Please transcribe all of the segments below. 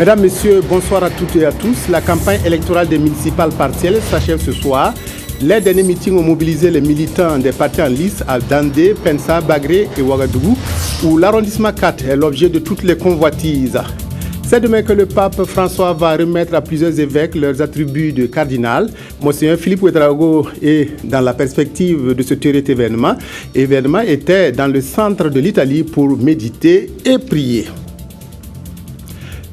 Mesdames, Messieurs, bonsoir à toutes et à tous. La campagne électorale des municipales partielles s'achève ce soir. Les derniers meetings ont mobilisé les militants des partis en lice à Dandé, Pensa, Bagré et Ouagadougou, où l'arrondissement 4 est l'objet de toutes les convoitises. C'est demain que le pape François va remettre à plusieurs évêques leurs attributs de cardinal. Monseigneur Philippe Ouedraogo est dans la perspective de ce événement. L'événement était dans le centre de l'Italie pour méditer et prier.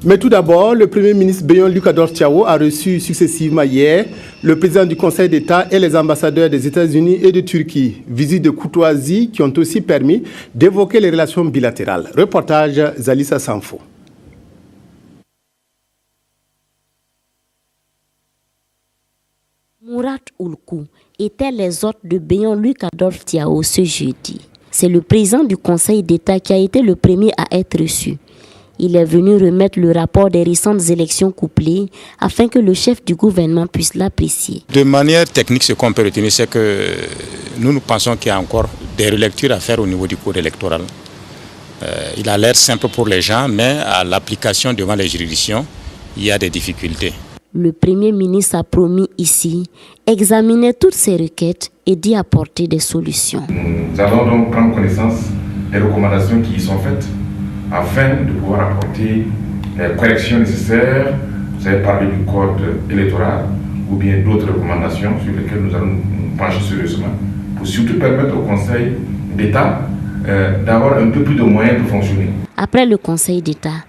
Mais tout d'abord, le Premier ministre Béyon Lucador Thiaw a reçu successivement hier le président du Conseil d'État et les ambassadeurs des États-Unis et de Turquie. Visites de courtoisie qui ont aussi permis d'évoquer les relations bilatérales. Reportage Zalissa Sanfo. Mourad Oulkou était les hôtes de Béyon Lucador Thiaw ce jeudi. C'est le président du Conseil d'État qui a été le premier à être reçu. Il est venu remettre le rapport des récentes élections couplées afin que le chef du gouvernement puisse l'apprécier. De manière technique, ce qu'on peut retenir, c'est que nous pensons qu'il y a encore des relectures à faire au niveau du code électoral. Il a l'air simple pour les gens, mais à l'application devant les juridictions, il y a des difficultés. Le Premier ministre a promis ici examiner toutes ces requêtes et d'y apporter des solutions. Nous allons donc prendre connaissance des recommandations qui y sont faites afin de pouvoir apporter les corrections nécessaires. Vous avez parlé du code électoral ou bien d'autres recommandations sur lesquelles nous allons nous pencher sérieusement pour surtout permettre au Conseil d'État d'avoir un peu plus de moyens pour fonctionner. Après le Conseil d'État,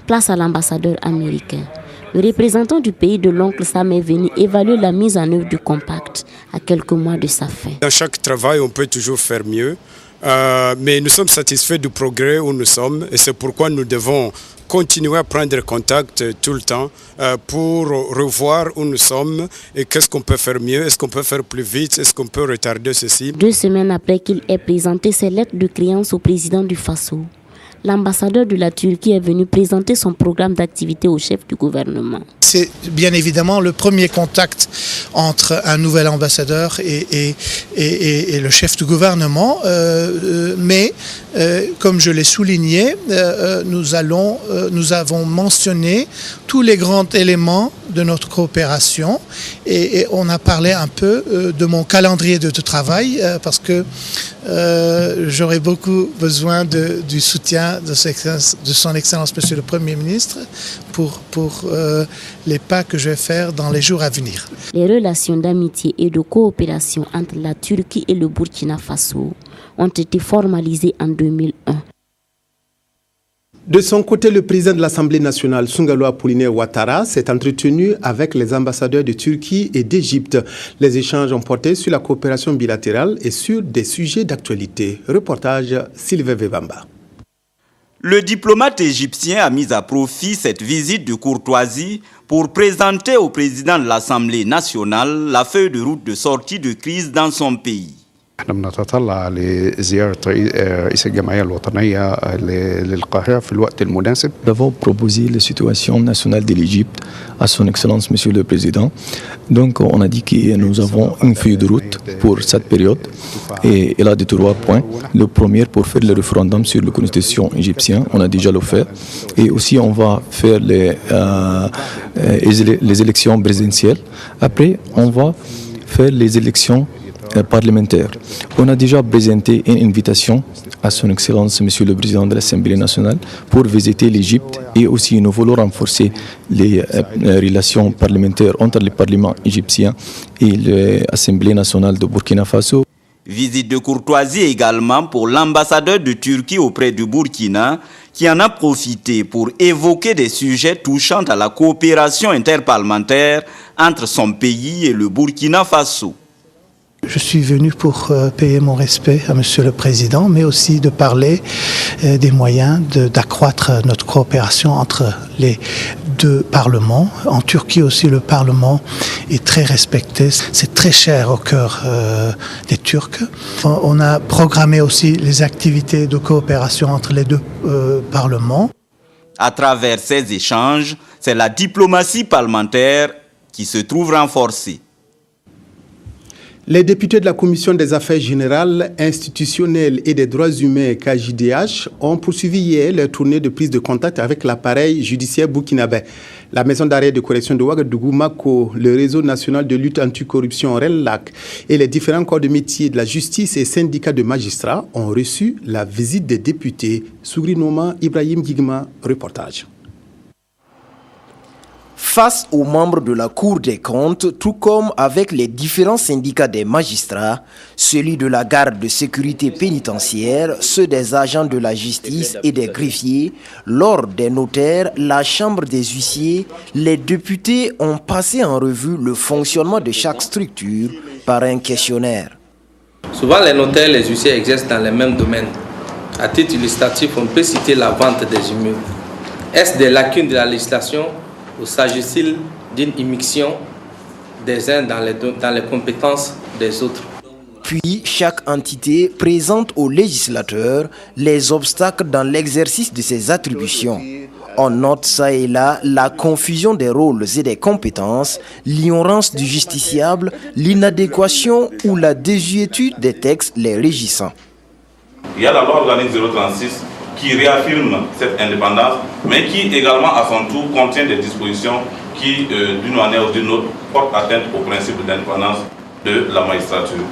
place à l'ambassadeur américain. Le représentant du pays de l'oncle Sam est venu évaluer la mise en œuvre du compact à quelques mois de sa fin. Dans chaque travail, on peut toujours faire mieux. Mais nous sommes satisfaits du progrès où nous sommes et c'est pourquoi nous devons continuer à prendre contact tout le temps pour revoir où nous sommes et qu'est-ce qu'on peut faire mieux, est-ce qu'on peut faire plus vite, est-ce qu'on peut retarder ceci. 2 semaines après qu'il ait présenté ses lettres de créance au président du Faso, l'ambassadeur de la Turquie est venu présenter son programme d'activité au chef du gouvernement. C'est bien évidemment le premier contact entre un nouvel ambassadeur et le chef du gouvernement, mais comme je l'ai souligné, nous avons mentionné tous les grands éléments de notre coopération et on a parlé un peu de mon calendrier de travail parce que j'aurais beaucoup besoin du soutien de son Excellence Monsieur le Premier ministre pour les pas que je vais faire dans les jours à venir. Les relations d'amitié et de coopération entre la Turquie et le Burkina Faso ont été formalisées en 2001. De son côté, le président de l'Assemblée nationale, Sungalo Apollinaire Ouattara, s'est entretenu avec les ambassadeurs de Turquie et d'Égypte. Les échanges ont porté sur la coopération bilatérale et sur des sujets d'actualité. Reportage Sylvain Vebamba. Le diplomate égyptien a mis à profit cette visite de courtoisie pour présenter au président de l'Assemblée nationale la feuille de route de sortie de crise dans son pays. نحن بنتطلع لزيارة رئيس الجمعية الوطنية للقاهرة في الوقت المناسب. Nous avons proposé la situation nationale de l'Égypte à son Excellence Monsieur le Président. Donc on a dit que nous avons une feuille de route pour cette période et elle a des 3 points. Le premier pour faire le référendum sur la constitution égyptienne, on a déjà le fait. Et aussi on va faire les élections présidentielles. Après on va faire les élections parlementaire. On a déjà présenté une invitation à son Excellence Monsieur le Président de l'Assemblée nationale pour visiter l'Égypte et aussi nous voulons renforcer les relations parlementaires entre le Parlement égyptien et l'Assemblée nationale de Burkina Faso. Visite de courtoisie également pour l'ambassadeur de Turquie auprès du Burkina qui en a profité pour évoquer des sujets touchant à la coopération interparlementaire entre son pays et le Burkina Faso. Je suis venu pour payer mon respect à Monsieur le Président, mais aussi de parler des moyens d'accroître notre coopération entre les 2 parlements. En Turquie aussi, le Parlement est très respecté. C'est très cher au cœur des Turcs. On a programmé aussi les activités de coopération entre les 2 parlements. À travers ces échanges, c'est la diplomatie parlementaire qui se trouve renforcée. Les députés de la Commission des affaires générales, institutionnelles et des droits humains KJDH ont poursuivi hier leur tournée de prise de contact avec l'appareil judiciaire burkinabé. La maison d'arrêt de correction de Ouagadougou, Mako, le réseau national de lutte anticorruption RELLAC et les différents corps de métier de la justice et syndicats de magistrats ont reçu la visite des députés. Sougri Noma, Ibrahim Gigma, reportage. Face aux membres de la Cour des comptes, tout comme avec les différents syndicats des magistrats, celui de la garde de sécurité pénitentiaire, ceux des agents de la justice et des greffiers, l'ordre des notaires, la chambre des huissiers, les députés ont passé en revue le fonctionnement de chaque structure par un questionnaire. Souvent, les notaires et les huissiers exercent dans les mêmes domaines. À titre illustratif, on peut citer la vente des immeubles. Est-ce des lacunes de la législation ou s'agit-il d'une immixtion des uns dans les compétences des autres? Puis, chaque entité présente au législateur les obstacles dans l'exercice de ses attributions. On note ça et là la confusion des rôles et des compétences, l'ignorance du justiciable, l'inadéquation ou la désuétude des textes les régissant. Il y a la loi organique 036 qui réaffirme cette indépendance, mais qui également à son tour contient des dispositions qui, d'une manière ou d'une autre, portent atteinte au principe d'indépendance de la magistrature.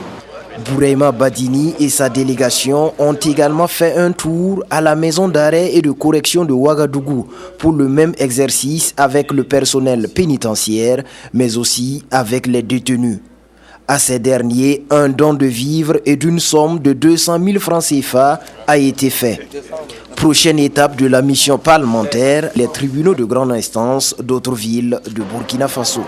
Bourema Badini et sa délégation ont également fait un tour à la maison d'arrêt et de correction de Ouagadougou pour le même exercice avec le personnel pénitentiaire, mais aussi avec les détenus. À ces derniers, un don de vivres et d'une somme de 200 000 francs CFA a été fait. Prochaine étape de la mission parlementaire, les tribunaux de grande instance d'autres villes de Burkina Faso.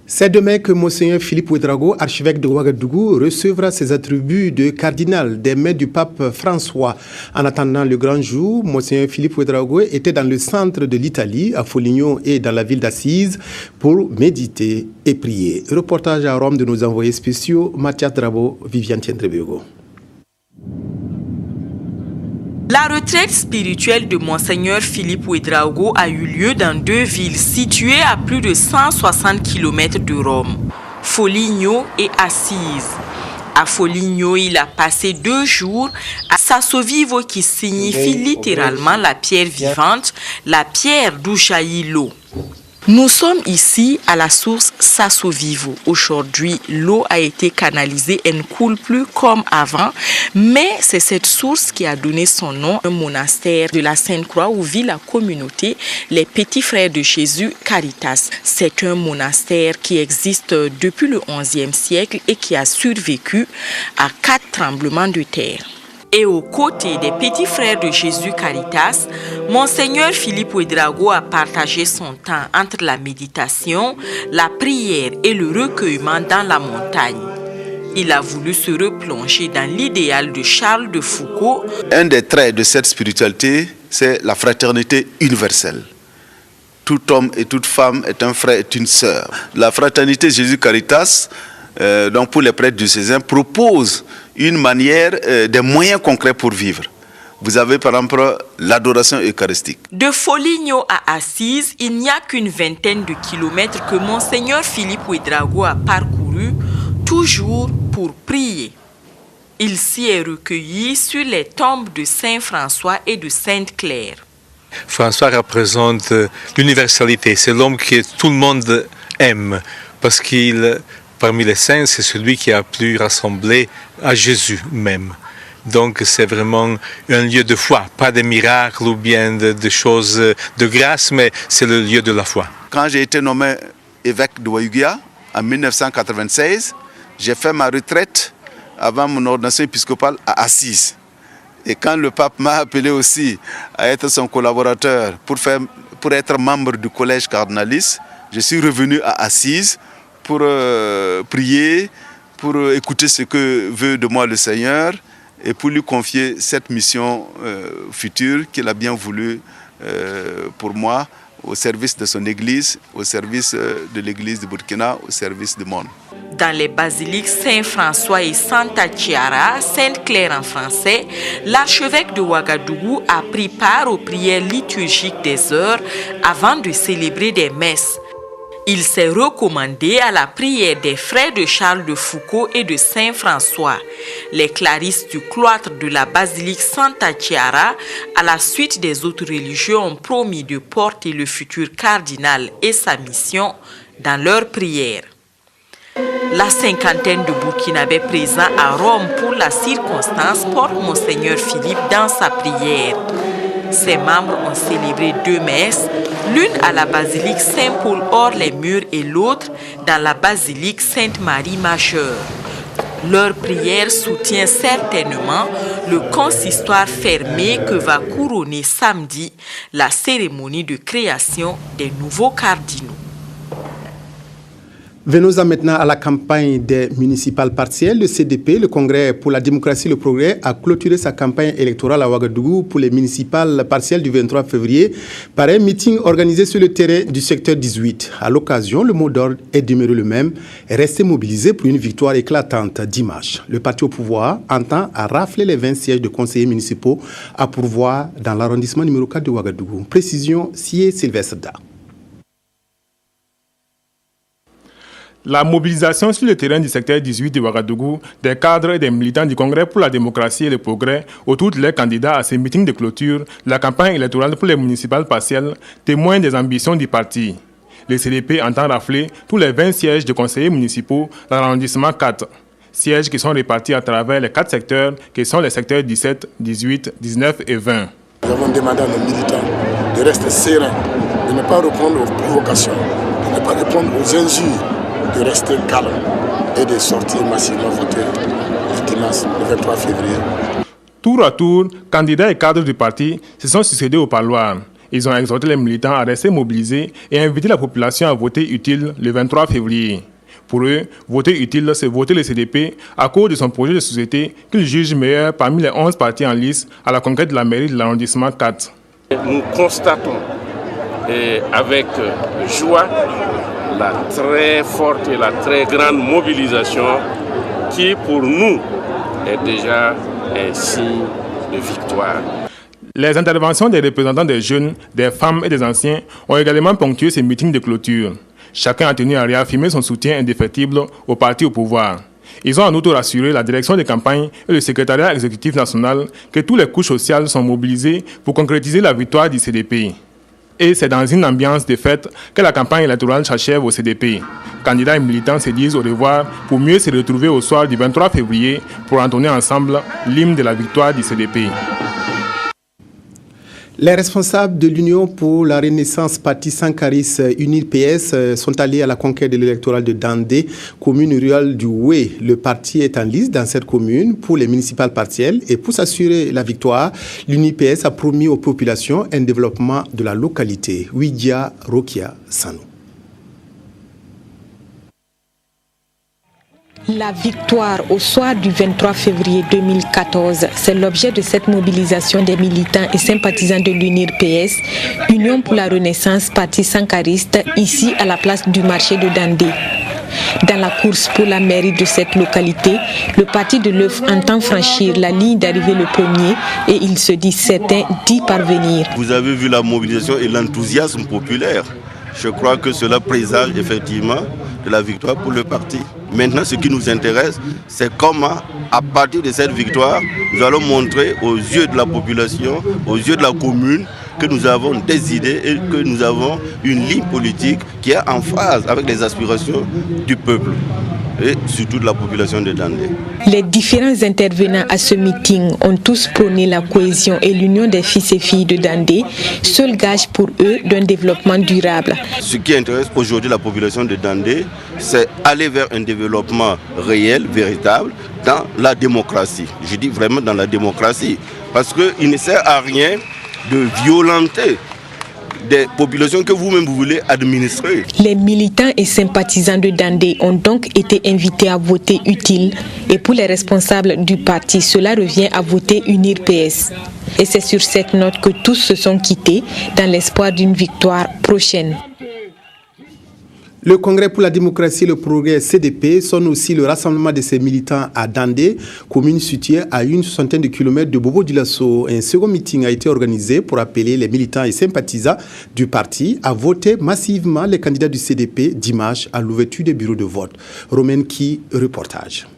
C'est demain que Monseigneur Philippe Ouedraogo, archevêque de Ouagadougou, recevra ses attributs de cardinal des mains du pape François. En attendant le grand jour, Monseigneur Philippe Ouedraogo était dans le centre de l'Italie, à Foligno et dans la ville d'Assise, pour méditer et prier. Reportage à Rome de nos envoyés spéciaux, Mathias Drabo, Viviane Tiendrebego. La retraite spirituelle de Monseigneur Philippe Ouedraogo a eu lieu dans deux villes situées à plus de 160 km de Rome, Foligno et Assise. À Foligno, il a passé 2 jours à Sasso Vivo qui signifie littéralement la pierre vivante, la pierre d'où jaillit l'eau. Nous sommes ici à la source Sasso Vivo. Aujourd'hui, l'eau a été canalisée, elle ne coule plus comme avant, mais c'est cette source qui a donné son nom à un monastère de la Sainte-Croix où vit la communauté, les Petits Frères de Jésus Caritas. C'est un monastère qui existe depuis le XIe siècle et qui a survécu à 4 tremblements de terre. Et aux côtés des Petits Frères de Jésus Caritas, Monseigneur Philippe Ouedraogo a partagé son temps entre la méditation, la prière et le recueillement dans la montagne. Il a voulu se replonger dans l'idéal de Charles de Foucault. Un des traits de cette spiritualité, c'est la fraternité universelle. Tout homme et toute femme est un frère et une sœur. La fraternité Jésus Caritas, donc pour les prêtres diocésains, propose une manière, des moyens concrets pour vivre. Vous avez par exemple l'adoration eucharistique. De Foligno à Assise, il n'y a qu'une vingtaine de kilomètres que Monseigneur Philippe Ouedraogo a parcouru, toujours pour prier. Il s'y est recueilli sur les tombes de Saint François et de Sainte Claire. François représente l'universalité, c'est l'homme que tout le monde aime, parce qu'il, parmi les saints, c'est celui qui a pu rassembler à Jésus même. Donc c'est vraiment un lieu de foi, pas de miracles ou bien de choses de grâce, mais c'est le lieu de la foi. Quand j'ai été nommé évêque de Ouayouguia en 1996, j'ai fait ma retraite avant mon ordination épiscopale à Assise. Et quand le pape m'a appelé aussi à être son collaborateur pour être membre du collège cardinaliste, je suis revenu à Assise pour prier, pour écouter ce que veut de moi le Seigneur et pour lui confier cette mission future qu'il a bien voulu pour moi, au service de son Église, au service de l'Église de Burkina, au service du monde. Dans les basiliques Saint-François et Santa Chiara, Sainte-Claire en français, l'archevêque de Ouagadougou a pris part aux prières liturgiques des heures avant de célébrer des messes. Il s'est recommandé à la prière des frères de Charles de Foucauld et de Saint François, les clarisses du cloître de la basilique Santa Chiara. À la suite des autres religieux ont promis de porter le futur cardinal et sa mission dans leurs prières. La cinquantaine de Burkinabés présents à Rome pour la circonstance porte Monseigneur Philippe dans sa prière. Ses membres ont célébré 2 messes, l'une à la basilique Saint-Paul hors les murs et l'autre dans la basilique Sainte-Marie Majeure. Leur prière soutient certainement le consistoire fermé que va couronner samedi la cérémonie de création des nouveaux cardinaux. Venons-en maintenant à la campagne des municipales partielles. Le CDP, le Congrès pour la démocratie et le progrès, a clôturé sa campagne électorale à Ouagadougou pour les municipales partielles du 23 février par un meeting organisé sur le terrain du secteur 18. À l'occasion, le mot d'ordre est demeuré le même, rester mobilisé pour une victoire éclatante dimanche. Le parti au pouvoir entend à rafler les 20 sièges de conseillers municipaux à pourvoir dans l'arrondissement numéro 4 de Ouagadougou. Précision, Sié Sylvestre Da. La mobilisation sur le terrain du secteur 18 de Ouagadougou des cadres et des militants du Congrès pour la démocratie et le progrès autour de leurs candidats à ces meetings de clôture, la campagne électorale pour les municipales partielles témoigne des ambitions du parti. Le CDP entend rafler tous les 20 sièges de conseillers municipaux dans l'arrondissement 4, sièges qui sont répartis à travers les 4 secteurs qui sont les secteurs 17, 18, 19 et 20. Nous avons demandé à nos militants de rester sereins, de ne pas répondre aux provocations, de ne pas répondre aux injures, de rester calme et de sortir massivement voter dimanche le 23 février. Tour à tour, candidats et cadres du parti se sont succédés au parloir. Ils ont exhorté les militants à rester mobilisés et invité la population à voter utile le 23 février. Pour eux, voter utile, c'est voter le CDP à cause de son projet de société qu'ils jugent meilleur parmi les 11 partis en lice à la conquête de la mairie de l'arrondissement 4. Nous constatons avec joie la très forte et la très grande mobilisation qui pour nous est déjà un signe de victoire. Les interventions des représentants des jeunes, des femmes et des anciens ont également ponctué ces meetings de clôture. Chacun a tenu à réaffirmer son soutien indéfectible au parti au pouvoir. Ils ont en outre rassuré la direction des campagnes et le secrétariat exécutif national que toutes les couches sociales sont mobilisées pour concrétiser la victoire du CDP. Et c'est dans une ambiance de fête que la campagne électorale s'achève au CDP. Candidats et militants se disent au revoir pour mieux se retrouver au soir du 23 février pour entonner ensemble l'hymne de la victoire du CDP. Les responsables de l'Union pour la Renaissance Parti Sankaris Unir PS sont allés à la conquête de l'électoral de Dandé, commune rurale du Oué. Le parti est en liste dans cette commune pour les municipales partielles et pour s'assurer la victoire, l'Unir PS a promis aux populations un développement de la localité. Ouidia Rokia Sanou. La victoire au soir du 23 février 2014, c'est l'objet de cette mobilisation des militants et sympathisants de l'UNIR PS, Union pour la Renaissance Parti Sankariste, ici à la place du marché de Dandé. Dans la course pour la mairie de cette localité, le parti de l'œuf entend franchir la ligne d'arrivée le premier et il se dit certain d'y parvenir. Vous avez vu la mobilisation et l'enthousiasme populaire. Je crois que cela présage effectivement de la victoire pour le parti. Maintenant, ce qui nous intéresse, c'est comment, à partir de cette victoire, nous allons montrer aux yeux de la population, aux yeux de la commune, que nous avons des idées et que nous avons une ligne politique qui est en phase avec les aspirations du peuple et surtout de la population de Dandé. Les différents intervenants à ce meeting ont tous prôné la cohésion et l'union des fils et filles de Dandé, seul gage pour eux d'un développement durable. Ce qui intéresse aujourd'hui la population de Dandé, c'est aller vers un développement réel, véritable, dans la démocratie. Je dis vraiment dans la démocratie, parce qu'il ne sert à rien de violenter des populations que vous-même vous voulez administrer. Les militants et sympathisants de Dandé ont donc été invités à voter utile et pour les responsables du parti, cela revient à voter Unir PS. Et c'est sur cette note que tous se sont quittés dans l'espoir d'une victoire prochaine. Le Congrès pour la démocratie et le progrès CDP sonne aussi le rassemblement de ses militants à Dandé, commune située à une soixantaine de kilomètres de Bobo-Dioulasso. Un second meeting a été organisé pour appeler les militants et sympathisants du parti à voter massivement les candidats du CDP dimanche à l'ouverture des bureaux de vote. Romain Ki, reportage.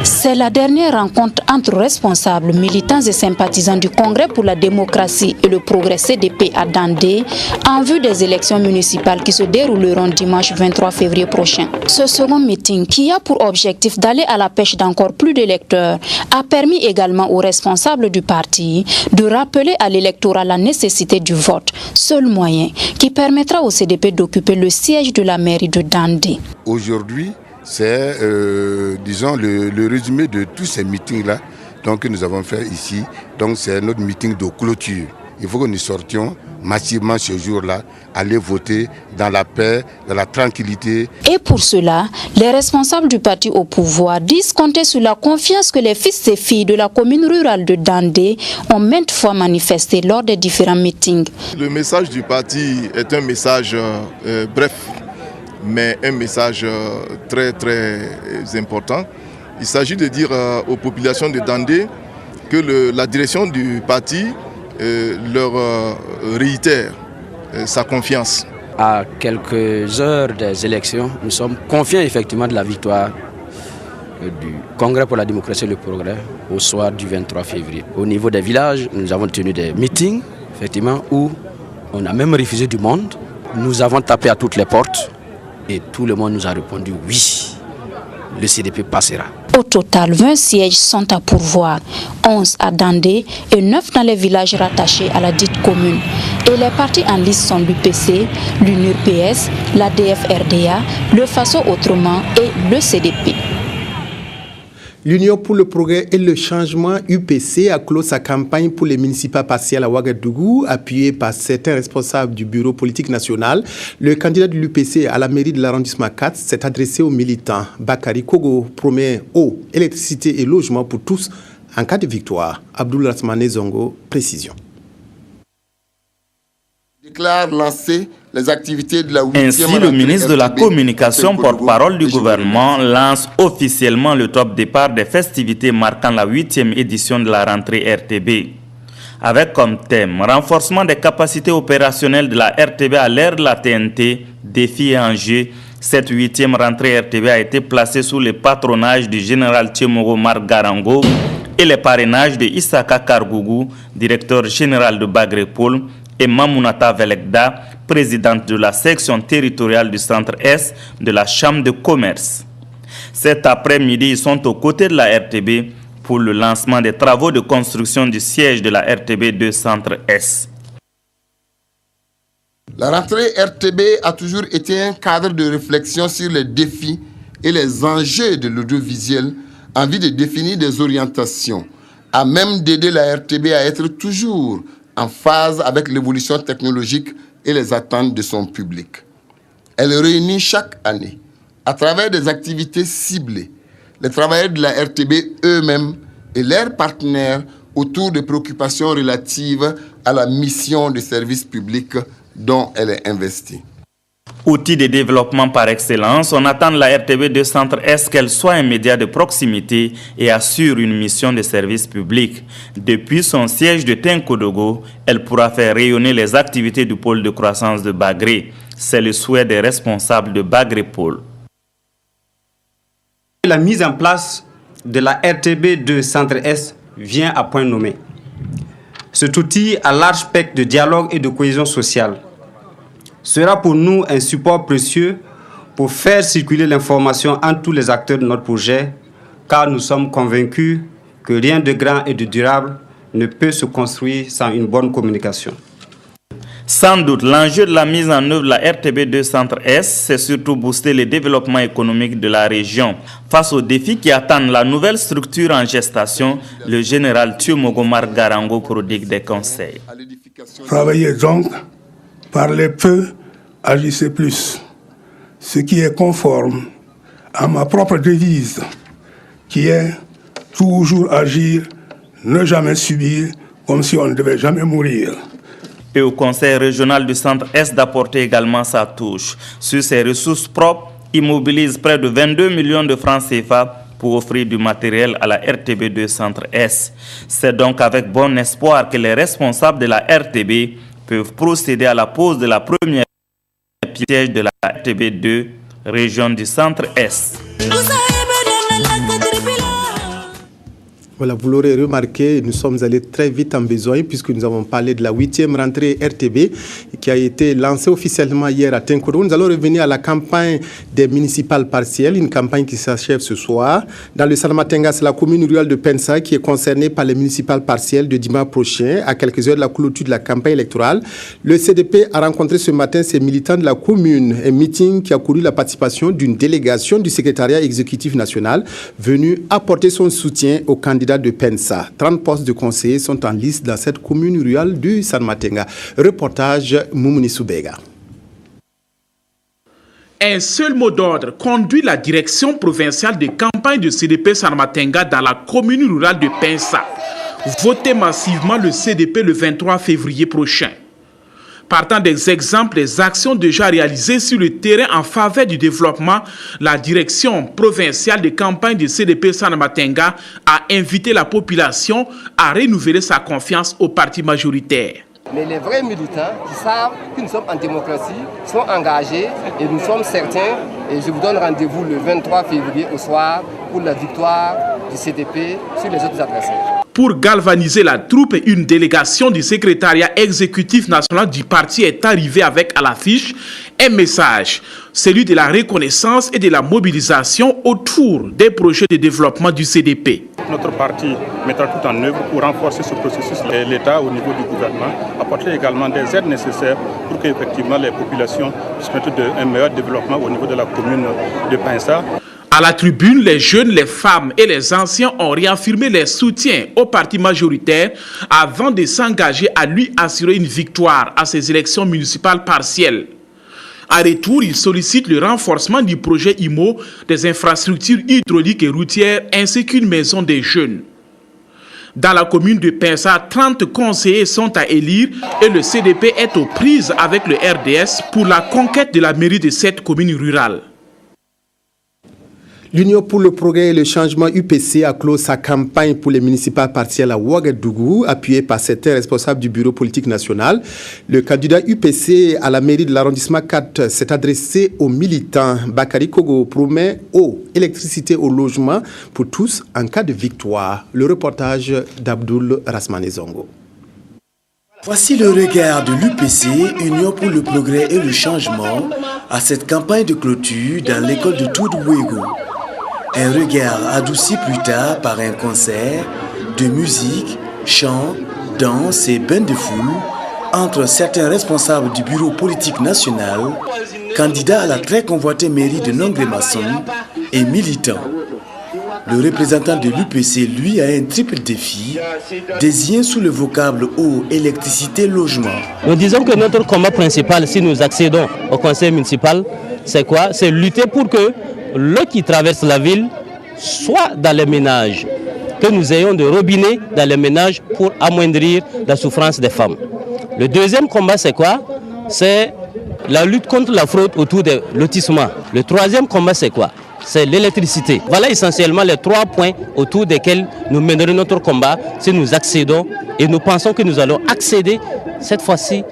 C'est la dernière rencontre entre responsables, militants et sympathisants du Congrès pour la démocratie et le progrès CDP à Dandé en vue des élections municipales qui se dérouleront dimanche 23 février prochain. Ce second meeting, qui a pour objectif d'aller à la pêche d'encore plus d'électeurs, a permis également aux responsables du parti de rappeler à l'électorat la nécessité du vote, seul moyen qui permettra au CDP d'occuper le siège de la mairie de Dandé. Aujourd'hui, c'est, disons, le résumé de tous ces meetings-là que nous avons fait ici. Donc, c'est notre meeting de clôture. Il faut que nous sortions massivement ce jour-là, aller voter dans la paix, dans la tranquillité. Et pour cela, les responsables du parti au pouvoir disent compter sur la confiance que les fils et filles de la commune rurale de Dandé ont maintes fois manifesté lors des différents meetings. Le message du parti est un message bref, mais un message très important. Il s'agit de dire aux populations de Dandé que la direction du parti leur réitère sa confiance. À quelques heures des élections, nous sommes confiants effectivement de la victoire du Congrès pour la démocratie et le progrès au soir du 23 février. Au niveau des villages, nous avons tenu des meetings effectivement, où on a même refusé du monde. Nous avons tapé à toutes les portes. Et tout le monde nous a répondu oui, le CDP passera. Au total, 20 sièges sont à pourvoir, 11 à Dandé et 9 dans les villages rattachés à la dite commune. Et les partis en lice sont l'UPC, l'UNIR PS, la DFRDA, le FASO Autrement et le CDP. L'Union pour le progrès et le changement UPC a clos sa campagne pour les municipales partielles à Ouagadougou, appuyé par certains responsables du bureau politique national. Le candidat de l'UPC à la mairie de l'arrondissement 4 s'est adressé aux militants. Bakary Kogo promet eau, électricité et logement pour tous en cas de victoire. Abdoul Rasmane Zongo, précision. Déclare lancer les activités de la 8e. Ainsi, le ministre de la Communication, porte-parole du gouvernement, lance officiellement le top départ des festivités marquant la 8e édition de la rentrée RTB. Avec comme thème renforcement des capacités opérationnelles de la RTB à l'ère de la TNT, défis et enjeux. Cette 8e rentrée RTB a été placée sous le patronage du général Tchemogo Marc Garango et le parrainage de Issaka Kargougou, directeur général de Bagrépol, et Mamounata Velekda, présidente de la section territoriale du Centre-Est de la Chambre de commerce. Cet après-midi, ils sont aux côtés de la RTB pour le lancement des travaux de construction du siège de la RTB 2 Centre-Est. La rentrée RTB a toujours été un cadre de réflexion sur les défis et les enjeux de l'audiovisuel en vue de définir des orientations, à même d'aider la RTB à être toujours en phase avec l'évolution technologique et les attentes de son public. Elle réunit chaque année, à travers des activités ciblées, les travailleurs de la RTB eux-mêmes et leurs partenaires autour de préoccupations relatives à la mission de service public dont elle est investie. Outil de développement par excellence, on attend de la RTB de Centre-Est qu'elle soit un média de proximité et assure une mission de service public. Depuis son siège de Tenkodogo, elle pourra faire rayonner les activités du pôle de croissance de Bagré. C'est le souhait des responsables de Bagrépol. La mise en place de la RTB de Centre-Est vient à point nommé. Cet outil à large spectre de dialogue et de cohésion sociale sera pour nous un support précieux pour faire circuler l'information entre tous les acteurs de notre projet, car nous sommes convaincus que rien de grand et de durable ne peut se construire sans une bonne communication. Sans doute, l'enjeu de la mise en œuvre de la RTB2 Centre-Est, c'est surtout booster le développement économique de la région. Face aux défis qui attendent la nouvelle structure en gestation, le général Tchemogo Marc Garango prodigue des conseils. Travaillez donc, parlez peu, agissez plus. Ce qui est conforme à ma propre devise, qui est toujours agir, ne jamais subir, comme si on ne devait jamais mourir. et au conseil régional du Centre-Est d'apporter également sa touche. Sur ses ressources propres, il mobilise près de 22 millions de francs CFA pour offrir du matériel à la RTB2 Centre-Est. C'est donc avec bon espoir que les responsables de la RTB peuvent procéder à la pose de la première piège de la RTB2 région du Centre-Est. Voilà, vous l'aurez remarqué, nous sommes allés très vite en besoin puisque nous avons parlé de la 8e rentrée RTB qui a été lancée officiellement hier à Tinkourou. Nous allons revenir à la campagne des municipales partielles, une campagne qui s'achève ce soir. Dans le Salamatenga, c'est la commune rurale de Pensa qui est concernée par les municipales partielles de dimanche prochain, à quelques heures de la clôture de la campagne électorale. Le CDP a rencontré ce matin ses militants de la commune, un meeting qui a couru la participation d'une délégation du secrétariat exécutif national venue apporter son soutien aux candidats de Pensa. 30 postes de conseillers sont en liste dans cette commune rurale du Salamatenga. Reportage Moumouni Soubega. Un seul mot d'ordre conduit la direction provinciale de campagne de CDP Salamatenga dans la commune rurale de Pensa. Votez massivement le CDP le 23 février prochain. Partant des exemples des actions déjà réalisées sur le terrain en faveur du développement, la direction provinciale de campagne de CDP Salamatenga a invité la population à renouveler sa confiance au parti majoritaire. Mais les vrais militants qui savent que nous sommes en démocratie sont engagés et nous sommes certains. Et je vous donne rendez-vous le 23 février au soir pour la victoire du CDP sur les autres adversaires. Pour galvaniser la troupe, une délégation du secrétariat exécutif national du parti est arrivée avec à l'affiche un message, celui de la reconnaissance et de la mobilisation autour des projets de développement du CDP. Notre parti mettra tout en œuvre pour renforcer ce processus et l'État au niveau du gouvernement apporter également des aides nécessaires pour que effectivement les populations puissent mettre un meilleur développement au niveau de la commune de Pensa. À la tribune, les jeunes, les femmes et les anciens ont réaffirmé leur soutien au parti majoritaire avant de s'engager à lui assurer une victoire à ces élections municipales partielles. En retour, ils sollicitent le renforcement du projet IMO, des infrastructures hydrauliques et routières ainsi qu'une maison des jeunes. Dans la commune de Pensa, 30 conseillers sont à élire et le CDP est aux prises avec le RDS pour la conquête de la mairie de cette commune rurale. L'Union pour le progrès et le changement UPC a clos sa campagne pour les municipales partielles à Ouagadougou, appuyée par certains responsables du bureau politique national. Le candidat UPC à la mairie de l'arrondissement 4 s'est adressé aux militants. Bakary Kogo promet eau, électricité au logement pour tous en cas de victoire. Le reportage d'Abdoul Rasmanezongo. Voici le regard de l'UPC, Union pour le progrès et le changement, à cette campagne de clôture dans l'école de Toudouégo. Un regard adouci plus tard par un concert de musique, chant, danse et bain de foule entre certains responsables du bureau politique national, candidats à la très convoitée mairie de Nongré-Masson et militants. Le représentant de l'UPC, lui, a un triple défi, désigné sous le vocable eau, électricité, logement. Nous disons que notre combat principal, si nous accédons au conseil municipal, c'est quoi? C'est lutter pour que l'eau qui traverse la ville soit dans les ménages, que nous ayons des robinets dans les ménages pour amoindrir la souffrance des femmes. Le deuxième combat, c'est quoi? C'est la lutte contre la fraude autour des lotissements. Le troisième combat, c'est quoi? C'est l'électricité. Voilà essentiellement les 3 points autour desquels nous mènerons notre combat si nous accédons et nous pensons que nous allons accéder cette fois-ci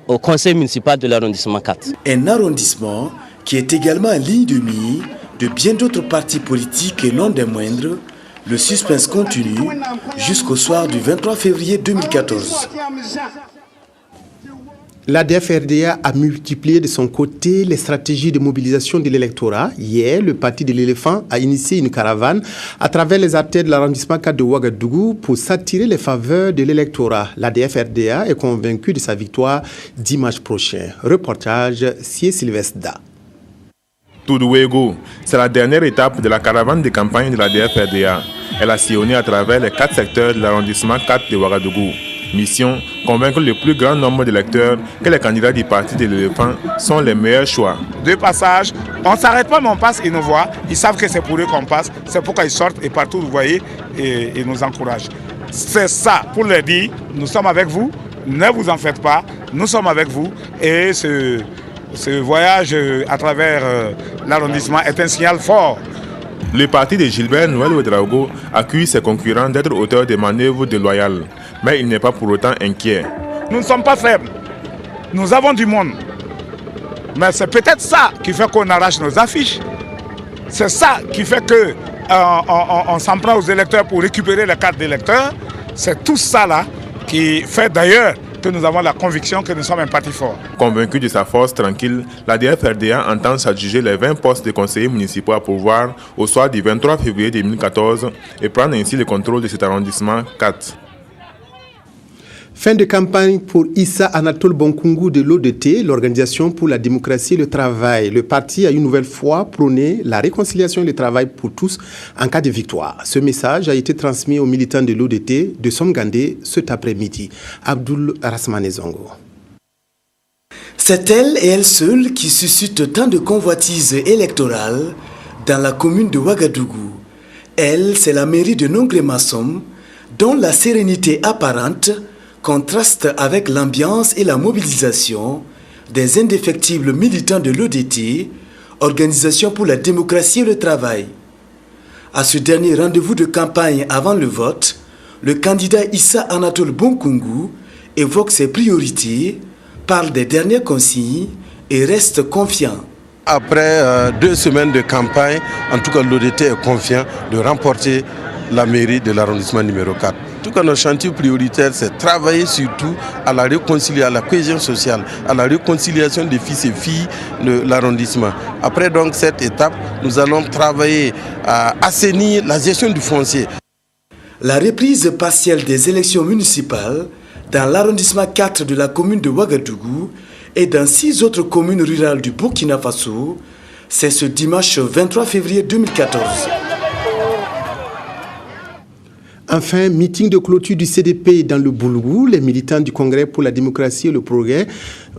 au conseil municipal de l'arrondissement 4. Un arrondissement qui est également en ligne de mire de bien d'autres partis politiques et non des moindres. Le suspense continue jusqu'au soir du 23 février 2014. L'ADF-RDA a multiplié de son côté les stratégies de mobilisation de l'électorat. Hier, le parti de l'éléphant a initié une caravane à travers les artères de l'arrondissement 4 de Ouagadougou pour s'attirer les faveurs de l'électorat. L'ADF-RDA est convaincu de sa victoire dimanche prochain. Reportage Sié Sylvestre. Toudouégo, c'est la dernière étape de la caravane de campagne de l'ADF-RDA. Elle a sillonné à travers les 4 secteurs de l'arrondissement 4 de Ouagadougou. Mission, convaincre le plus grand nombre d'électeurs que les candidats du parti de l'éléphant sont les meilleurs choix. De passage, on ne s'arrête pas mais on passe, ils nous voient, ils savent que c'est pour eux qu'on passe, c'est pourquoi ils sortent et partout vous voyez, et nous encouragent. C'est ça, pour leur dire, nous sommes avec vous, ne vous en faites pas, nous sommes avec vous et ce voyage à travers l'arrondissement est un signal fort. Le parti de Gilbert Noël Ouédraogo accuse ses concurrents d'être auteurs de manœuvres déloyales, mais il n'est pas pour autant inquiet. Nous ne sommes pas faibles, nous avons du monde. Mais c'est peut-être ça qui fait qu'on arrache nos affiches. C'est ça qui fait qu'on s'en prend aux électeurs pour récupérer les cartes d'électeurs. C'est tout ça là qui fait d'ailleurs que nous avons la conviction que nous sommes un parti fort. Convaincu de sa force tranquille, l'ADF-RDA entend s'adjuger les 20 postes de conseillers municipaux à pourvoir au soir du 23 février 2014 et prendre ainsi le contrôle de cet arrondissement 4. Fin de campagne pour Issa Anatole Bonkungu de l'ODT, l'Organisation pour la démocratie et le travail. Le parti a une nouvelle fois prôné la réconciliation et le travail pour tous en cas de victoire. Ce message a été transmis aux militants de l'ODT de Somgandé cet après-midi. Abdoul Rasmanezongo. C'est elle et elle seule qui suscite tant de convoitises électorales dans la commune de Ouagadougou. Elle, c'est la mairie de Nongré-Massom, dont la sérénité apparente contraste avec l'ambiance et la mobilisation des indéfectibles militants de l'ODT, Organisation pour la démocratie et le travail. À ce dernier rendez-vous de campagne avant le vote, le candidat Issa Anatole Bonkungu évoque ses priorités, parle des dernières consignes et reste confiant. Après 2 semaines de campagne, en tout cas l'ODT est confiant de remporter la mairie de l'arrondissement numéro 4. En tout cas, notre chantier prioritaire, c'est travailler surtout à la réconciliation, à la cohésion sociale, à la réconciliation des fils et filles de l'arrondissement. Après donc cette étape, nous allons travailler à assainir la gestion du foncier. La reprise partielle des élections municipales dans l'arrondissement 4 de la commune de Ouagadougou et dans 6 autres communes rurales du Burkina Faso, c'est ce dimanche 23 février 2014. Enfin, meeting de clôture du CDP dans le Boulgou. Les militants du Congrès pour la démocratie et le progrès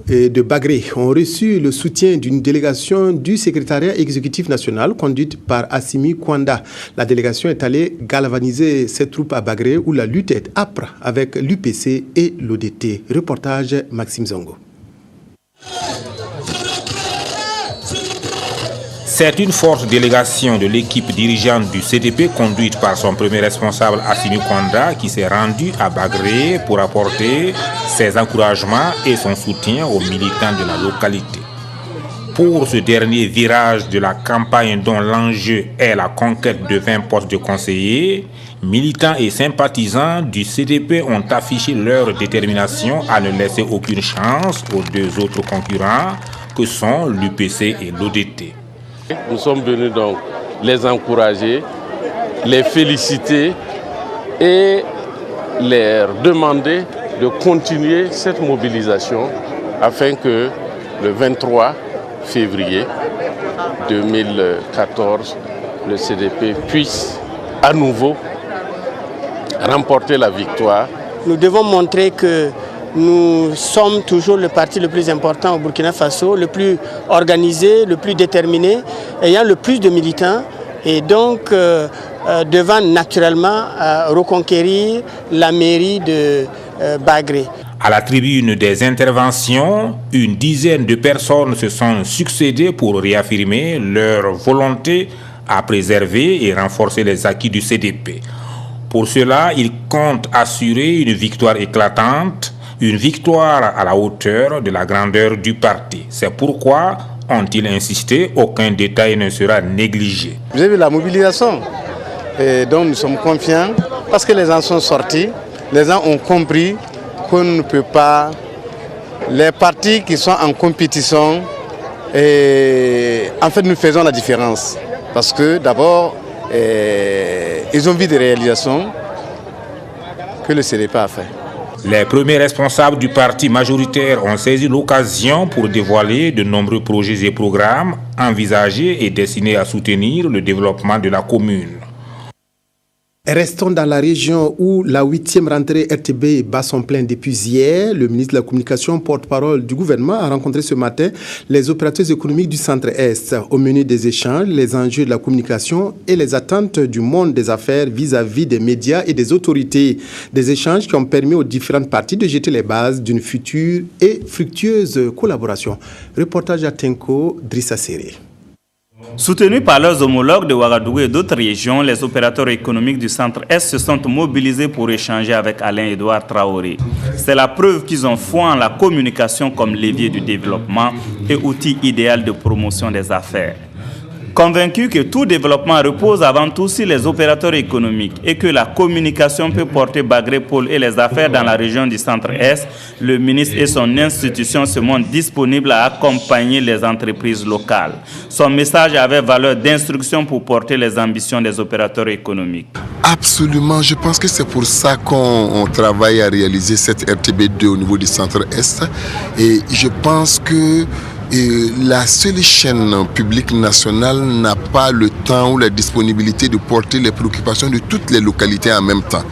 de Bagré ont reçu le soutien d'une délégation du secrétariat exécutif national conduite par Assimi Kwanda. La délégation est allée galvaniser ses troupes à Bagré où la lutte est âpre avec l'UPC et l'ODT. Reportage Maxime Zongo. C'est une forte délégation de l'équipe dirigeante du CDP conduite par son premier responsable Assimi Kwanda qui s'est rendu à Bagré pour apporter ses encouragements et son soutien aux militants de la localité. Pour ce dernier virage de la campagne dont l'enjeu est la conquête de 20 postes de conseillers, militants et sympathisants du CDP ont affiché leur détermination à ne laisser aucune chance aux 2 autres concurrents que sont l'UPC et l'ODT. Nous sommes venus donc les encourager, les féliciter et leur demander de continuer cette mobilisation afin que le 23 février 2014, le CDP puisse à nouveau remporter la victoire. Nous devons montrer que nous sommes toujours le parti le plus important au Burkina Faso, le plus organisé, le plus déterminé, ayant le plus de militants et donc devant naturellement reconquérir la mairie de Bagré. À la tribune des interventions, une dizaine de personnes se sont succédées pour réaffirmer leur volonté à préserver et renforcer les acquis du CDP. Pour cela, ils comptent assurer une victoire éclatante, une victoire à la hauteur de la grandeur du parti. C'est pourquoi, ont-ils insisté, aucun détail ne sera négligé. Vous avez vu la mobilisation, et donc nous sommes confiants parce que les gens sont sortis, les gens ont compris qu'on ne peut pas, les partis qui sont en compétition, et en fait nous faisons la différence. Parce que d'abord, ils ont vu des réalisations que le CDP a fait. Les premiers responsables du parti majoritaire ont saisi l'occasion pour dévoiler de nombreux projets et programmes envisagés et destinés à soutenir le développement de la commune. Restons dans la région où la 8e rentrée RTB bat son plein depuis hier. Le ministre de la Communication, porte-parole du gouvernement, a rencontré ce matin les opérateurs économiques du Centre-Est. Au menu des échanges, les enjeux de la communication et les attentes du monde des affaires vis-à-vis des médias et des autorités. Des échanges qui ont permis aux différentes parties de jeter les bases d'une future et fructueuse collaboration. Reportage à Tenko, Drissa Seré. Soutenus par leurs homologues de Ouagadougou et d'autres régions, les opérateurs économiques du Centre-Est se sont mobilisés pour échanger avec Alain-Edouard Traoré. C'est la preuve qu'ils ont foi en la communication comme levier du développement et outil idéal de promotion des affaires. Convaincu que tout développement repose avant tout sur les opérateurs économiques et que la communication peut porter Bagré Pôle et les affaires dans la région du Centre-Est, le ministre et son institution se montrent disponibles à accompagner les entreprises locales. Son message avait valeur d'instruction pour porter les ambitions des opérateurs économiques. Absolument, je pense que c'est pour ça qu'on travaille à réaliser cette RTB2 au niveau du Centre-Est. Et je pense que la seule chaîne publique nationale n'a pas le temps ou la disponibilité de porter les préoccupations de toutes les localités en même temps.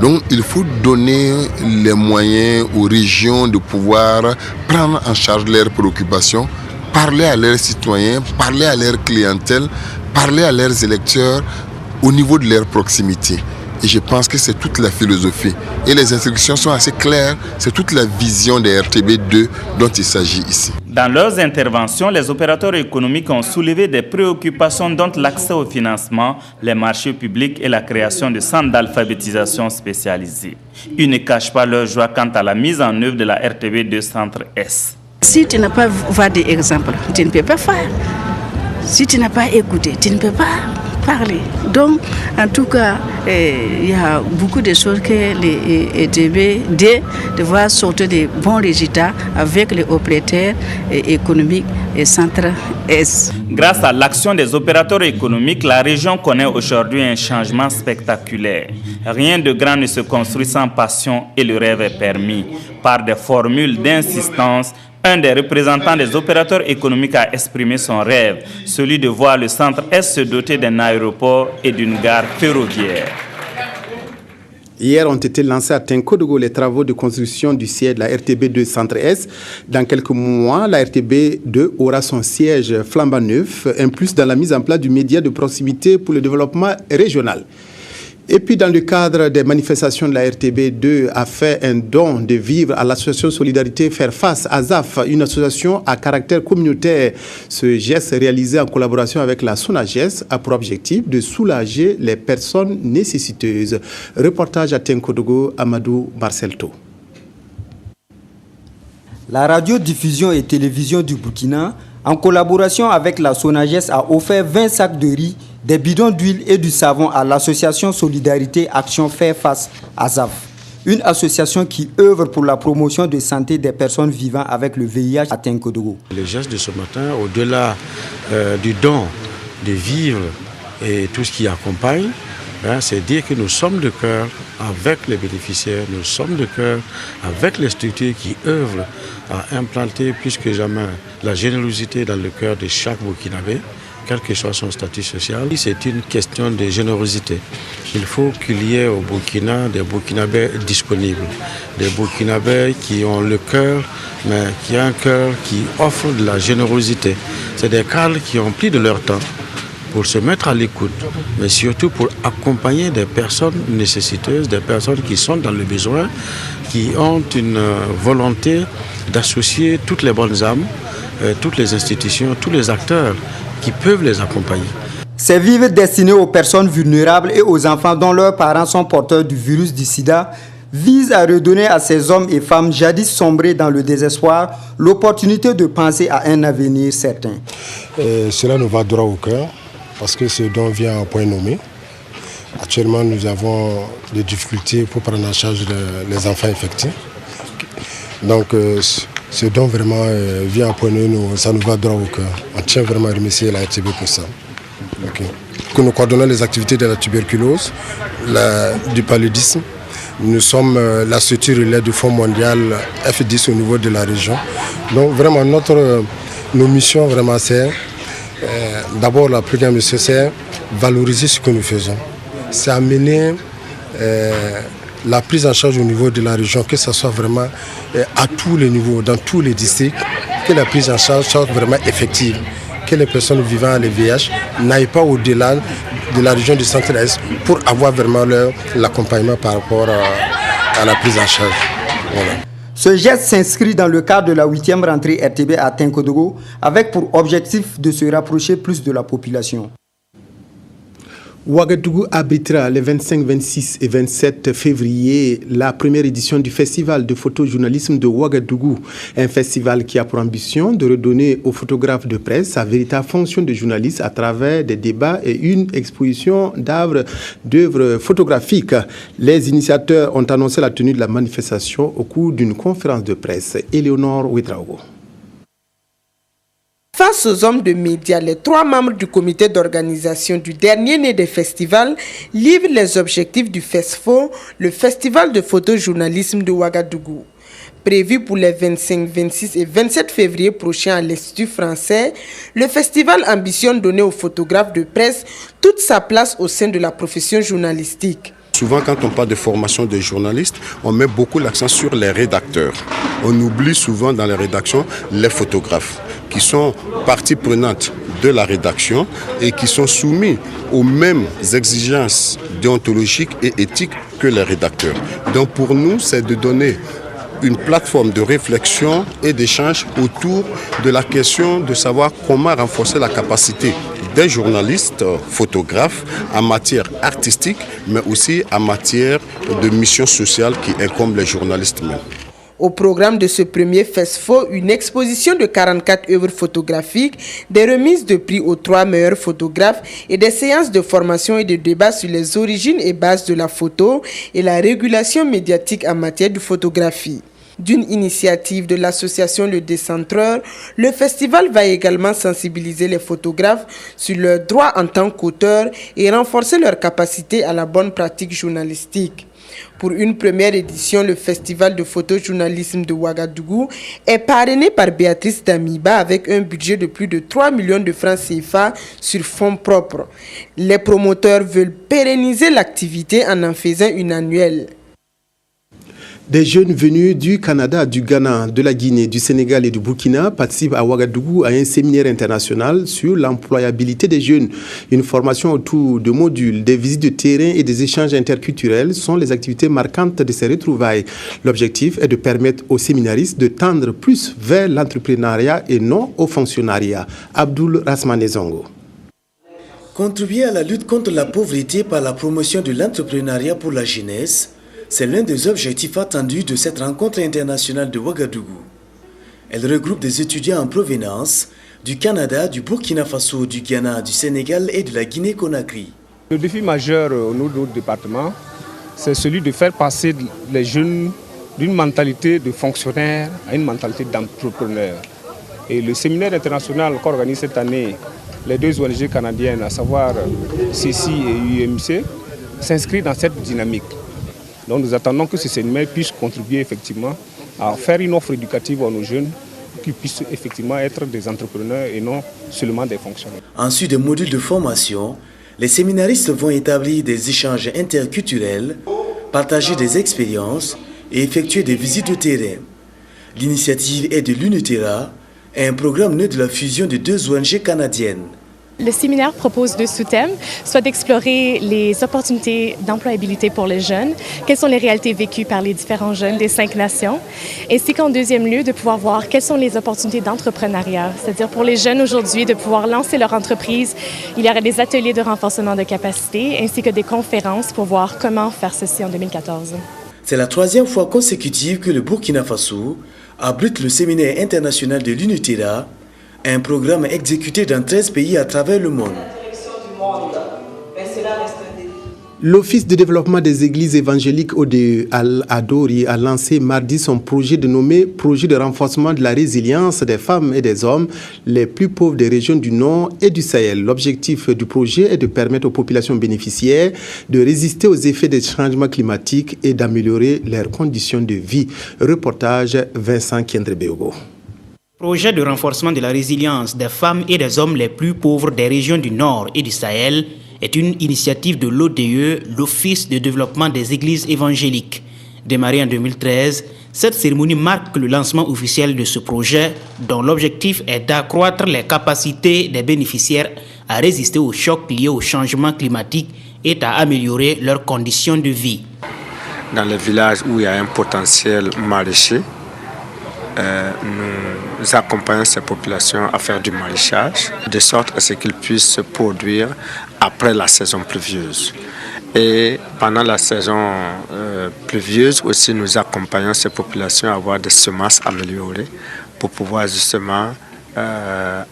Donc il faut donner les moyens aux régions de pouvoir prendre en charge leurs préoccupations, parler à leurs citoyens, parler à leur clientèle, parler à leurs électeurs au niveau de leur proximité. Et je pense que c'est toute la philosophie. Et les instructions sont assez claires. C'est toute la vision des RTB2 dont il s'agit ici. Dans leurs interventions, les opérateurs économiques ont soulevé des préoccupations dont l'accès au financement, les marchés publics et la création de centres d'alphabétisation spécialisés. Ils ne cachent pas leur joie quant à la mise en œuvre de la RTB2 Centre-Est. Si tu n'as pas vu des exemples, tu ne peux pas faire. Si tu n'as pas écouté, tu ne peux pas parler. Donc, en tout cas, il y a beaucoup de choses que les RTB2 devront sortir de bons résultats avec les opérateurs économiques et Centre-Est. Grâce à l'action des opérateurs économiques, la région connaît aujourd'hui un changement spectaculaire. Rien de grand ne se construit sans passion et le rêve est permis. Par des formules d'insistance, un des représentants des opérateurs économiques a exprimé son rêve, celui de voir le Centre-Est se doter d'un aéroport et d'une gare ferroviaire. Hier ont été lancés à Tenkodogo les travaux de construction du siège de la RTB2 Centre-Est. Dans quelques mois, la RTB2 aura son siège flambant neuf, un plus dans la mise en place du média de proximité pour le développement régional. Et puis, dans le cadre des manifestations de la RTB2, a fait un don de vivres à l'association Solidarité Faire Face, ASAF, une association à caractère communautaire. Ce geste réalisé en collaboration avec la SONAGES a pour objectif de soulager les personnes nécessiteuses. Reportage à Tenkodogo, Amadou Marcelto. La radiodiffusion et télévision du Burkina, en collaboration avec la SONAGES, a offert 20 sacs de riz, des bidons d'huile et du savon à l'association Solidarité Action Faire Face ASAF, une association qui œuvre pour la promotion de santé des personnes vivant avec le VIH à Tenkodogo. Le geste de ce matin, au-delà du don de vivres et tout ce qui accompagne, c'est dire que nous sommes de cœur avec les bénéficiaires, nous sommes de cœur avec les structures qui œuvrent à implanter plus que jamais la générosité dans le cœur de chaque Burkinabé, quel que soit son statut social. C'est une question de générosité. Il faut qu'il y ait au Burkina des Burkinabés disponibles, des Burkinabés qui ont le cœur, mais qui ont un cœur qui offre de la générosité. C'est des cadres qui ont pris de leur temps pour se mettre à l'écoute, mais surtout pour accompagner des personnes nécessiteuses, des personnes qui sont dans le besoin, qui ont une volonté d'associer toutes les bonnes âmes, toutes les institutions, tous les acteurs qui peuvent les accompagner. Ces vivres destinés aux personnes vulnérables et aux enfants dont leurs parents sont porteurs du virus du sida visent à redonner à ces hommes et femmes jadis sombrés dans le désespoir l'opportunité de penser à un avenir certain. Cela nous va droit au cœur parce que ce don vient à point nommé. Actuellement, nous avons des difficultés pour prendre en charge les enfants infectés. Donc, ce don vraiment vient à point nommé, ça nous va droit au cœur. On tient vraiment à remercier la RTB pour ça. Okay. Que nous coordonnons les activités de la tuberculose, du paludisme. Nous sommes la structure relais du Fonds mondial F10 au niveau de la région. Donc vraiment nos missions c'est d'abord la première mission c'est valoriser ce que nous faisons. c'est amener la prise en charge au niveau de la région, que ce soit vraiment à tous les niveaux, dans tous les districts, que la prise en charge soit vraiment effective, que les personnes vivant à l'VIH n'aillent pas au-delà de la région du Centre-Est pour avoir vraiment l'accompagnement par rapport à la prise en charge. Voilà. Ce geste s'inscrit dans le cadre de la 8e rentrée RTB à Tinkodogo, avec pour objectif de se rapprocher plus de la population. Ouagadougou abritera les 25, 26 et 27 février la première édition du Festival de photojournalisme de Ouagadougou. Un festival qui a pour ambition de redonner aux photographes de presse sa véritable fonction de journaliste à travers des débats et une exposition d'œuvres photographiques. Les initiateurs ont annoncé la tenue de la manifestation au cours d'une conférence de presse. Éléonore Ouedraogo. Face aux hommes de médias, les 3 membres du comité d'organisation du dernier né des festivals livrent les objectifs du FESFO, le festival de photojournalisme de Ouagadougou. Prévu pour les 25, 26 et 27 février prochains à l'Institut français, le festival ambitionne donner aux photographes de presse toute sa place au sein de la profession journalistique. Souvent, quand on parle de formation des journalistes, on met beaucoup l'accent sur les rédacteurs. On oublie souvent dans les rédactions les photographes, qui sont partie prenante de la rédaction et qui sont soumis aux mêmes exigences déontologiques et éthiques que les rédacteurs. Donc pour nous, c'est de donner une plateforme de réflexion et d'échange autour de la question de savoir comment renforcer la capacité des journalistes, photographes, en matière artistique, mais aussi en matière de mission sociale qui incombe les journalistes même. Au programme de ce premier FESFO, une exposition de 44 œuvres photographiques, des remises de prix aux 3 meilleurs photographes et des séances de formation et de débat sur les origines et bases de la photo et la régulation médiatique en matière de photographie. D'une initiative de l'association Le Décentreur, le festival va également sensibiliser les photographes sur leurs droits en tant qu'auteurs et renforcer leur capacité à la bonne pratique journalistique. Pour une première édition, le festival de photojournalisme de Ouagadougou est parrainé par Béatrice Damiba avec un budget de plus de 3 millions de francs CFA sur fonds propres. Les promoteurs veulent pérenniser l'activité en faisant une annuelle. Des jeunes venus du Canada, du Ghana, de la Guinée, du Sénégal et du Burkina participent à Ouagadougou à un séminaire international sur l'employabilité des jeunes. Une formation autour de modules, des visites de terrain et des échanges interculturels sont les activités marquantes de ces retrouvailles. L'objectif est de permettre aux séminaristes de tendre plus vers l'entrepreneuriat et non au fonctionnariat. Abdoul Rasmanezongo. Contribuer à la lutte contre la pauvreté par la promotion de l'entrepreneuriat pour la jeunesse, c'est l'un des objectifs attendus de cette rencontre internationale de Ouagadougou. Elle regroupe des étudiants en provenance du Canada, du Burkina Faso, du Ghana, du Sénégal et de la Guinée-Conakry. Le défi majeur au niveau de notre département, c'est celui de faire passer les jeunes d'une mentalité de fonctionnaire à une mentalité d'entrepreneur. Et le séminaire international qu'organise cette année les 2 ONG canadiennes, à savoir CECI et UMC, s'inscrit dans cette dynamique. Donc nous attendons que ce séminaire puisse contribuer effectivement à faire une offre éducative à nos jeunes qui puissent effectivement être des entrepreneurs et non seulement des fonctionnaires. Ensuite des modules de formation, les séminaristes vont établir des échanges interculturels, partager des expériences et effectuer des visites de terrain. L'initiative est de l'UNITERA, un programme né de la fusion de 2 ONG canadiennes. Le séminaire propose 2 sous-thèmes, soit d'explorer les opportunités d'employabilité pour les jeunes, quelles sont les réalités vécues par les différents jeunes des 5 nations, ainsi qu'en deuxième lieu, de pouvoir voir quelles sont les opportunités d'entrepreneuriat, c'est-à-dire pour les jeunes aujourd'hui de pouvoir lancer leur entreprise. Il y aura des ateliers de renforcement de capacité, ainsi que des conférences pour voir comment faire ceci en 2014. C'est la 3e fois consécutive que le Burkina Faso abrite le séminaire international de l'UNITERA, un programme exécuté dans 13 pays à travers le monde. L'Office de développement des églises évangéliques ODE Al-Adori a lancé mardi son projet dénommé « Projet de renforcement de la résilience des femmes et des hommes les plus pauvres des régions du Nord et du Sahel ». L'objectif du projet est de permettre aux populations bénéficiaires de résister aux effets des changements climatiques et d'améliorer leurs conditions de vie. Reportage Vincent Kiendrebeogo. Projet de renforcement de la résilience des femmes et des hommes les plus pauvres des régions du Nord et du Sahel est une initiative de l'ODE, l'Office de développement des églises évangéliques. Démarrée en 2013, cette cérémonie marque le lancement officiel de ce projet dont l'objectif est d'accroître les capacités des bénéficiaires à résister aux chocs liés au changement climatique et à améliorer leurs conditions de vie. Dans les villages où il y a un potentiel maraîcher, nous accompagnons ces populations à faire du maraîchage de sorte à ce qu'ils puissent se produire après la saison pluvieuse. Et pendant la saison pluvieuse aussi, nous accompagnons ces populations à avoir des semences améliorées pour pouvoir justement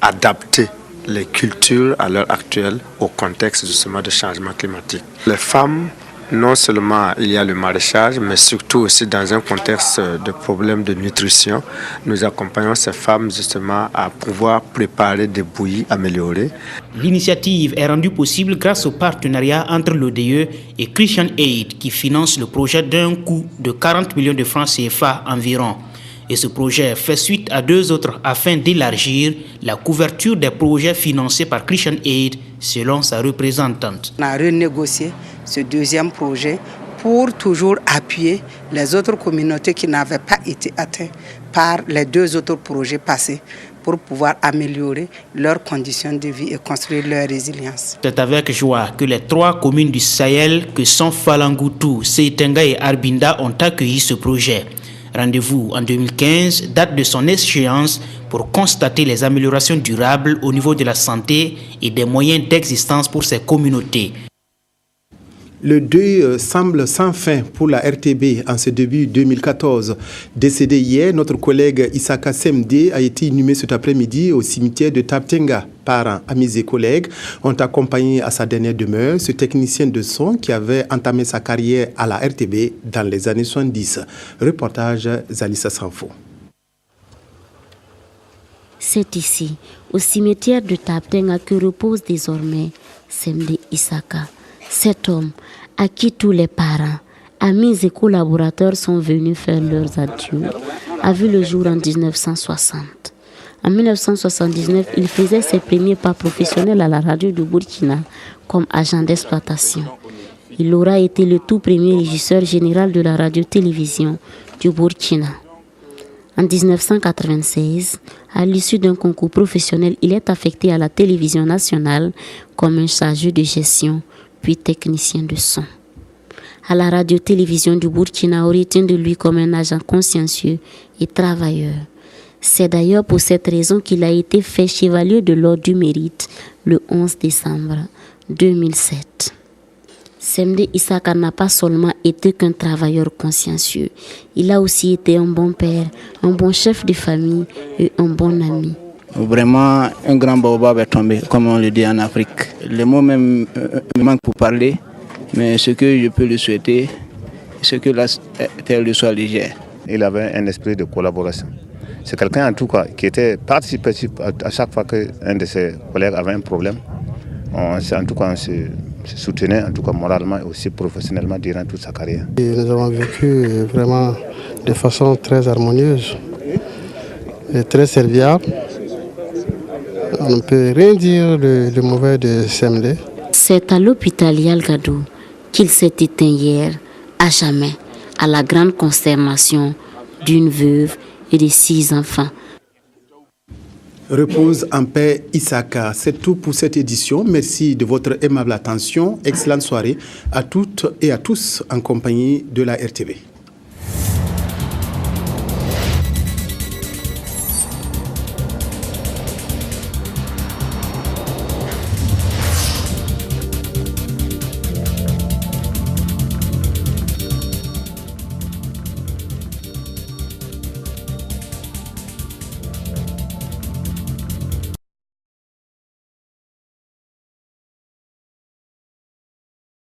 adapter les cultures à l'heure actuelle au contexte justement de changement climatique. Les femmes, non seulement il y a le maraîchage, mais surtout aussi dans un contexte de problèmes de nutrition, nous accompagnons ces femmes justement à pouvoir préparer des bouillies améliorées. L'initiative est rendue possible grâce au partenariat entre l'ODE et Christian Aid qui finance le projet d'un coût de 40 millions de francs CFA environ. Et ce projet fait suite à 2 autres afin d'élargir la couverture des projets financés par Christian Aid selon sa représentante. On a renégocié ce deuxième projet pour toujours appuyer les autres communautés qui n'avaient pas été atteintes par les 2 autres projets passés pour pouvoir améliorer leurs conditions de vie et construire leur résilience. C'est avec joie que les 3 communes du Sahel que sont Falangoutou, Seitenga et Arbinda ont accueilli ce projet. Rendez-vous en 2015, date de son échéance, pour constater les améliorations durables au niveau de la santé et des moyens d'existence pour ces communautés. Le deuil semble sans fin pour la RTB en ce début 2014. Décédé hier, notre collègue Isaka Semde a été inhumé cet après-midi au cimetière de Taptenga. Parents, amis et collègues ont accompagné à sa dernière demeure ce technicien de son qui avait entamé sa carrière à la RTB dans les années 70. Reportage Zalissa Sanfo. C'est ici, au cimetière de Taptenga, que repose désormais Semde Isaka. Cet homme à qui tous les parents, amis et collaborateurs sont venus faire leurs adieux a vu le jour en 1960. En 1979, il faisait ses premiers pas professionnels à la radio du Burkina comme agent d'exploitation. Il aura été le tout premier régisseur général de la radio-télévision du Burkina. En 1996, à l'issue d'un concours professionnel, il est affecté à la télévision nationale comme un chargé de gestion, puis technicien de son. À la radio-télévision du Burkina, on retient de lui comme un agent consciencieux et travailleur. C'est d'ailleurs pour cette raison qu'il a été fait chevalier de l'Ordre du Mérite le 11 décembre 2007. Semde Isaka n'a pas seulement été qu'un travailleur consciencieux, il a aussi été un bon père, un bon chef de famille et un bon ami. Vraiment, un grand baobab est tombé, comme on le dit en Afrique. Les mots même me manquent pour parler, mais ce que je peux lui souhaiter, c'est que la terre lui soit légère. Il avait un esprit de collaboration. C'est quelqu'un en tout cas qui était participatif à chaque fois qu'un de ses collègues avait un problème. On se soutenait en tout cas moralement et aussi professionnellement durant toute sa carrière. Et nous avons vécu vraiment de façon très harmonieuse et très serviable. On ne peut rien dire de mauvais de Semde. C'est à l'hôpital Yalgadou qu'il s'est éteint hier, à jamais, à la grande consternation d'une veuve et de 6 enfants. Repose en paix Isaka. C'est tout pour cette édition. Merci de votre aimable attention. Excellente soirée à toutes et à tous en compagnie de la RTV.